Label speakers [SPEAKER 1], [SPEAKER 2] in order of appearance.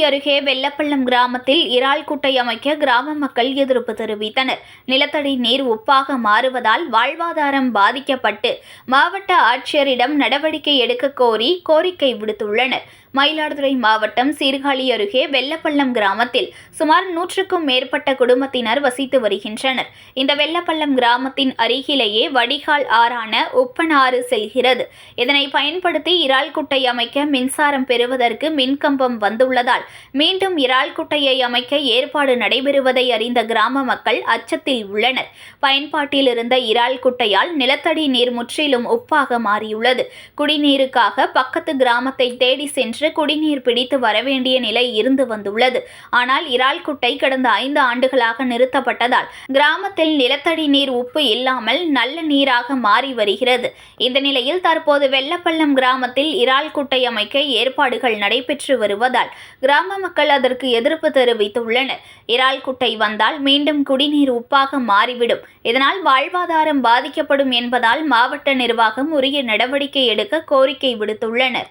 [SPEAKER 1] அருகே வெள்ளப்பள்ளம் கிராமத்தில் இறால் குட்டை அமைக்க கிராம மக்கள் எதிர்ப்பு தெரிவித்தனர். நிலத்தடி நீர் உப்பாக மாறுவதால் வாழ்வாதாரம் பாதிக்கப்பட்டு மாவட்ட ஆட்சியரிடம் நடவடிக்கை எடுக்க கோரி கோரிக்கை விடுத்துள்ளனர். மயிலாடுதுறை மாவட்டம் சீர்காழி அருகே வெள்ளப்பள்ளம் கிராமத்தில் சுமார் 100க்கும் மேற்பட்ட குடும்பத்தினர் வசித்து வருகின்றனர். இந்த வெள்ளப்பள்ளம் கிராமத்தின் அருகிலேயே வடிகால் ஆறான உப்பனாறு செல்கிறது. இதனை பயன்படுத்தி இறால் குட்டை அமைக்க மின்சாரம் பெறுவதற்கு மின்கம்பம் வந்துள்ளதால் மீண்டும் இறால் குட்டையை அமைக்க ஏற்பாடு நடைபெறுவதை அறிந்த கிராம மக்கள் அச்சத்தில் உள்ளனர். பயன்பாட்டில் இருந்த இறால் குட்டையால் நிலத்தடி நீர் முற்றிலும் உப்பாக மாறியுள்ளது. குடிநீருக்காக பக்கத்து கிராமத்தை தேடி சென்று குடிநீர் பிடித்து வரவேண்டிய நிலை இருந்து வந்துள்ளது. ஆனால் இறால் குட்டை கடந்த 5 ஆண்டுகளாக நிறுத்தப்பட்டதால் கிராமத்தில் நிலத்தடி நீர் உப்பு இல்லாமல் நல்ல நீராக மாறி வருகிறது. இந்த நிலையில் தற்போது வெள்ளப்பள்ளம் கிராமத்தில் இறால் குட்டை அமைக்க ஏற்பாடுகள் நடைபெற்று வருவதால் கிராம மக்கள் அதற்கு எதிர்ப்பு தெரிவித்துள்ளனர். இறால் குட்டை வந்தால் மீண்டும் குடிநீர் உப்பாக மாறிவிடும். இதனால் வாழ்வாதாரம் பாதிக்கப்படும் என்பதால் மாவட்ட நிர்வாகம் உரிய நடவடிக்கை எடுக்க கோரிக்கை விடுத்துள்ளனர்.